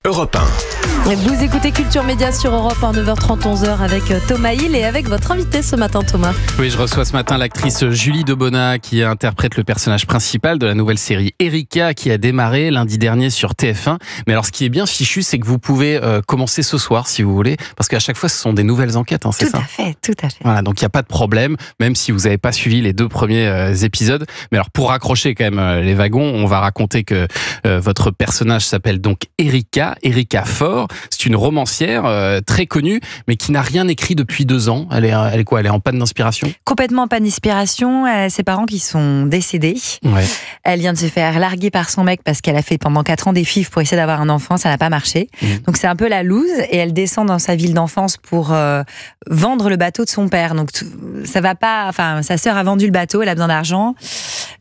Europe 1. Vous écoutez Culture Média sur Europe 1, 9h30, 11h avec Thomas Hill et avec votre invité ce matin, Thomas. Oui, je reçois ce matin l'actrice Julie Debona qui interprète le personnage principal de la nouvelle série Erika qui a démarré lundi dernier sur TF1. Mais alors, ce qui est bien fichu, c'est que vous pouvez commencer ce soir si vous voulez, parce qu'à chaque fois, ce sont des nouvelles enquêtes, hein, c'est ça ? Tout à fait. Voilà, donc il n'y a pas de problème, même si vous n'avez pas suivi les 2 premiers épisodes. Mais alors, pour raccrocher quand même les wagons, on va raconter que votre personnage s'appelle donc Erika Faure. C'est une romancière très connue, mais qui n'a rien écrit depuis 2 ans. Elle est quoi ? Elle est en panne d'inspiration ? Complètement en panne d'inspiration. Ses parents qui sont décédés. Ouais. Elle vient de se faire larguer par son mec parce qu'elle a fait pendant 4 ans des FIV pour essayer d'avoir un enfant. Ça n'a pas marché. Donc c'est un peu la loose. Et elle descend dans sa ville d'enfance pour vendre le bateau de son père. Donc ça va pas. Enfin, sa sœur a vendu le bateau. Elle a besoin d'argent.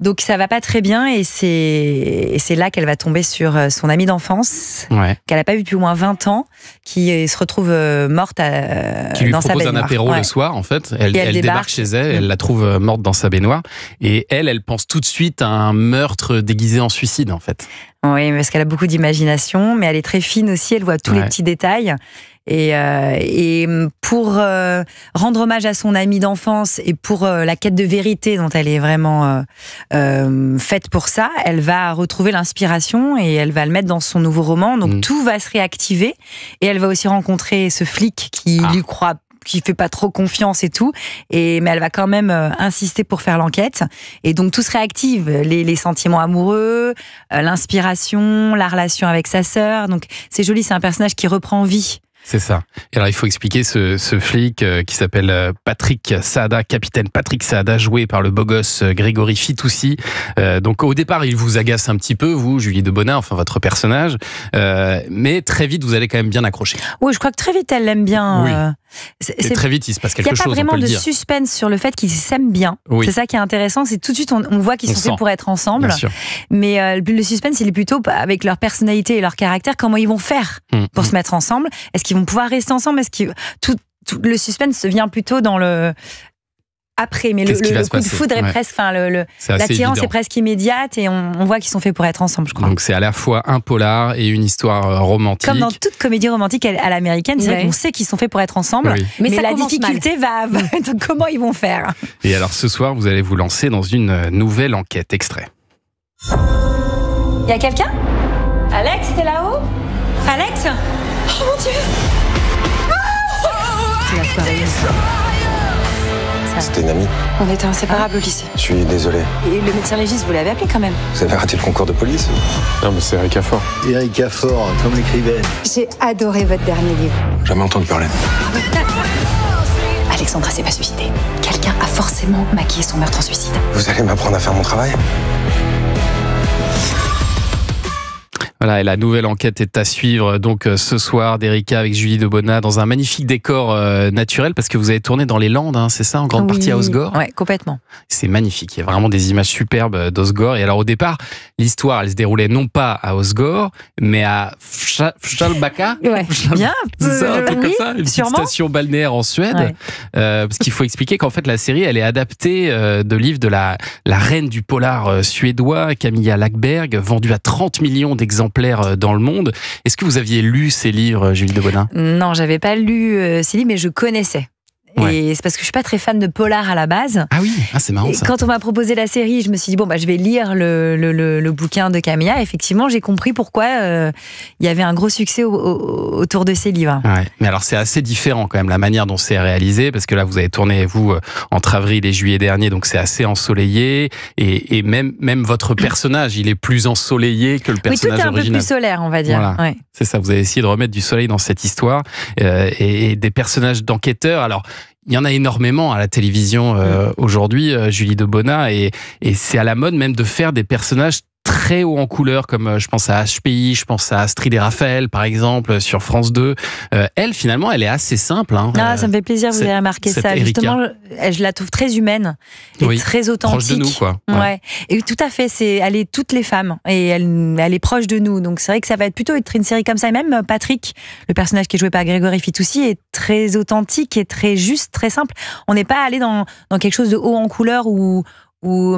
Donc ça va pas très bien. Et c'est là qu'elle va tomber sur son amie d'enfance, qu'elle a pas vu depuis au moins 20 ans, qui se retrouve morte qui lui dans sa propose baignoire. un apéro le soir, en fait. Elle débarque chez elle, elle la trouve morte dans sa baignoire. Et elle pense tout de suite à un meurtre déguisé en suicide, en fait. Oui, parce qu'elle a beaucoup d'imagination, mais elle est très fine aussi, elle voit tous les petits détails. Et pour rendre hommage à son amie d'enfance et pour la quête de vérité dont elle est vraiment faite pour ça, elle va retrouver l'inspiration et elle va le mettre dans son nouveau roman. Donc tout va se réactiver et elle va aussi rencontrer ce flic qui lui croit, qui fait pas trop confiance et tout, mais elle va quand même insister pour faire l'enquête. Et donc tout se réactive, les sentiments amoureux, l'inspiration, la relation avec sa sœur. Donc c'est joli, c'est un personnage qui reprend vie. C'est ça. Et alors, il faut expliquer ce flic qui s'appelle Patrick Saada, capitaine Patrick Saada, joué par le beau gosse Grégory Fitoussi. Donc, au départ, il vous agace un petit peu, vous, Julie Debona, enfin votre personnage. Mais très vite, vous allez quand même bien accrocher. Oui, je crois que très vite, elle l'aime bien. Oui. Et très vite, il se passe quelque chose, on peut le dire. Il n'y a pas vraiment de suspense sur le fait qu'ils s'aiment bien. Oui. C'est ça qui est intéressant, c'est tout de suite, on voit qu'ils sont faits pour être ensemble. Bien sûr. Mais le suspense, il est plutôt avec leur personnalité et leur caractère, comment ils vont faire pour se mettre ensemble. Est-ce qu'ils vont pouvoir rester ensemble? Est-ce que tout le suspense vient plutôt dans le après, mais le coup de foudre est presque, l'attirance est presque immédiate et on voit qu'ils sont faits pour être ensemble, je crois. Donc c'est à la fois un polar et une histoire romantique. Comme dans toute comédie romantique à l'américaine, c'est vrai qu'on sait qu'ils sont faits pour être ensemble, mais la difficulté va être comment ils vont faire. Et alors ce soir, vous allez vous lancer dans une nouvelle enquête. Extrait. Il y a quelqu'un ? Alex, t'es là-haut ? Alex ? Oh mon Dieu ! C'est la soirée. C'était une amie. On était inséparables au lycée. Je suis désolé. Et le médecin légiste, vous l'avez appelé quand même. Vous avez raté le concours de police? Non, mais c'est Erika Faure. Erika Faure, comme l'écrivaine. J'ai adoré votre dernier livre. Jamais entendu parler. Alexandra s'est pas suicidée. Quelqu'un a forcément maquillé son meurtre en suicide. Vous allez m'apprendre à faire mon travail? Voilà, et la nouvelle enquête est à suivre donc ce soir d'Erika avec Julie Debona dans un magnifique décor naturel parce que vous avez tourné dans les Landes, hein, c'est ça, en grande partie à Osgore. Oui, complètement. C'est magnifique, il y a vraiment des images superbes d'Osgore. Et alors au départ, l'histoire, elle se déroulait non pas à Osgore, mais à Fjällbacka. Ouais, bien. C'est ça, un truc comme ça, une petite station balnéaire en Suède. Parce qu'il faut expliquer qu'en fait la série, elle est adaptée de livres de la reine du polar suédois, Camilla Läckberg, vendue à 30 millions d'exemplaires dans le monde. Est-ce que vous aviez lu ces livres, Julie Debona ? Non, j'avais pas lu ces livres, mais je connaissais. Et c'est parce que je suis pas très fan de polar à la base. Ah oui, c'est marrant ça. Et quand on m'a proposé la série, je me suis dit je vais lire le bouquin de Camilla. Effectivement, j'ai compris pourquoi il y avait un gros succès autour de ces livres. Ouais. Mais alors c'est assez différent quand même la manière dont c'est réalisé parce que là vous avez tourné vous entre avril et juillet dernier, donc c'est assez ensoleillé et même votre personnage il est plus ensoleillé que le personnage original. Oui, tout est un peu plus solaire, on va dire. Voilà. Ouais. C'est ça, vous avez essayé de remettre du soleil dans cette histoire et des personnages d'enquêteurs. Alors il y en a énormément à la télévision aujourd'hui, Julie Debona, et c'est à la mode même de faire des personnages très haut en couleur, comme je pense à HPI, je pense à Astrid et Raphaël, par exemple, sur France 2. Elle, finalement, elle est assez simple. Hein. Ça me fait plaisir, vous avez remarqué ça. Erika. Justement, je la trouve très humaine et très authentique. Proche de nous, quoi. Ouais. Et tout à fait, elle est toutes les femmes et elle est proche de nous. Donc c'est vrai que ça va plutôt être une série comme ça. Et même Patrick, le personnage qui est joué par Grégory Fitoussi, est très authentique et très juste, très simple. On n'est pas allé dans quelque chose de haut en couleur ou où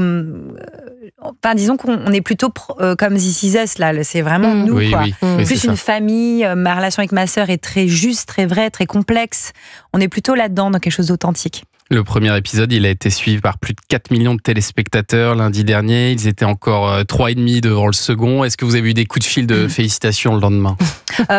enfin, disons qu'on est plutôt comme This Is Us, là, c'est vraiment nous, oui, quoi. Oui, Plus une famille, ma relation avec ma sœur est très juste, très vraie, très complexe. On est plutôt là-dedans, dans quelque chose d'authentique. Le premier épisode, il a été suivi par plus de 4 millions de téléspectateurs lundi dernier. Ils étaient encore 3,5 devant le second. Est-ce que vous avez eu des coups de fil de félicitations le lendemain?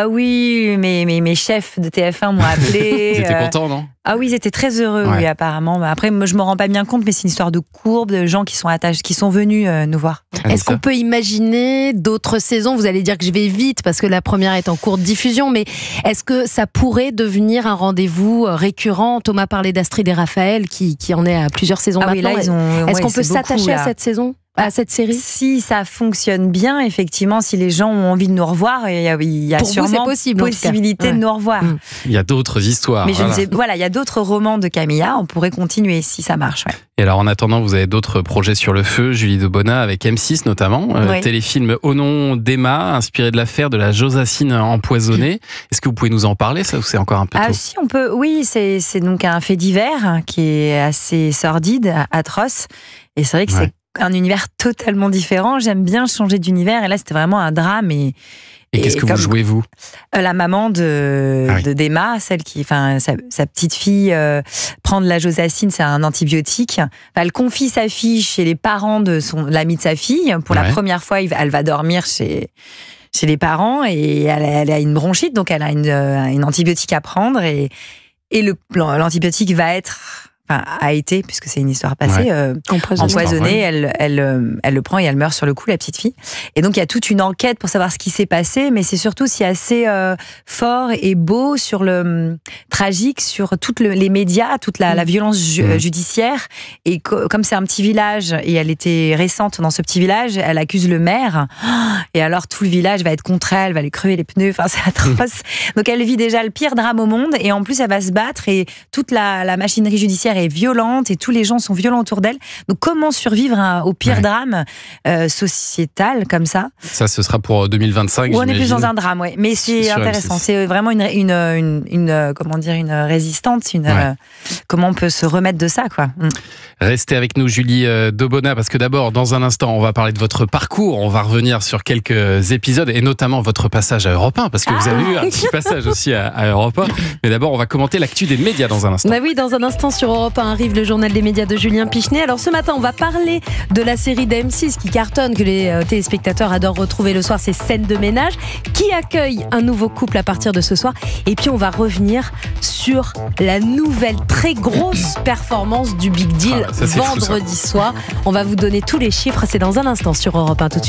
Oui, mes chefs de TF1 m'ont appelé. Ils étaient contents, non? Ah oui, ils étaient très heureux, oui, apparemment. Après, moi, je me rends pas bien compte, mais c'est une histoire de courbe, de gens qui sont attachés, qui sont venus nous voir. Est-ce qu'on peut imaginer d'autres saisons? Vous allez dire que je vais vite parce que la première est en cours de diffusion, mais est-ce que ça pourrait devenir un rendez-vous récurrent? Thomas parlait d'Astrid et Raphaël qui en est à plusieurs saisons maintenant. Oui, là, est-ce qu'on peut s'attacher à cette saison? À cette série? Si ça fonctionne bien, effectivement, si les gens ont envie de nous revoir, il y a pour sûrement possibilité de nous revoir. Il y a d'autres histoires. Mais il y a d'autres romans de Camilla, on pourrait continuer si ça marche. Ouais. Et alors en attendant, vous avez d'autres projets sur le feu, Julie Debona avec M6 notamment, téléfilm Au nom d'Emma, inspiré de l'affaire de la Josacine empoisonnée. Est-ce que vous pouvez nous en parler, ça, ou c'est encore un peu tôt? Ah si, on peut. Oui, c'est donc un fait divers qui est assez sordide, atroce, et c'est vrai que c'est un univers totalement différent. J'aime bien changer d'univers, et là c'était vraiment un drame. Et qu'est-ce que vous jouez, vous? La maman d'Emma, celle qui, enfin, sa petite fille prend de la Josacine, c'est un antibiotique. Enfin, elle confie sa fille chez les parents de l'ami de sa fille. Pour la première fois, elle va dormir chez les parents, et elle a une bronchite, donc elle a une antibiotique à prendre, et l'antibiotique a été, puisque c'est une histoire passée, empoisonnée. Elle le prend et elle meurt sur le coup, la petite fille. Et donc il y a toute une enquête pour savoir ce qui s'est passé, mais c'est surtout assez fort et beau sur le tragique, sur toutes les médias, toute la violence judiciaire. Et comme c'est un petit village, et elle était récente dans ce petit village, elle accuse le maire. Et alors tout le village va être contre elle, va lui crever les pneus. Enfin, c'est atroce. Donc elle vit déjà le pire drame au monde, et en plus elle va se battre, et toute la machinerie judiciaire est violente, et tous les gens sont violents autour d'elle. Donc comment survivre au pire drame sociétal comme ça? Ça, ce sera pour 2025. On est plus dans un drame, mais c'est intéressant. M6. C'est vraiment une comment dire, une résistante, comment on peut se remettre de ça, quoi. Restez avec nous, Julie Debona, parce que d'abord, dans un instant, on va parler de votre parcours. On va revenir sur quelques épisodes, et notamment votre passage à Europe 1, parce que vous avez eu un petit passage aussi à Europe 1. Mais d'abord, on va commenter l'actu des médias dans un instant. Bah oui, dans un instant sur Europe 1 arrive le journal des médias de Julien Pichenet. Alors ce matin, on va parler de la série d'M6 qui cartonne, que les téléspectateurs adorent retrouver le soir, c'est Scène de ménage, qui accueille un nouveau couple à partir de ce soir. Et puis on va revenir sur la nouvelle très grosse performance du Big Deal vendredi soir. On va vous donner tous les chiffres, c'est dans un instant sur Europe 1 tout de suite.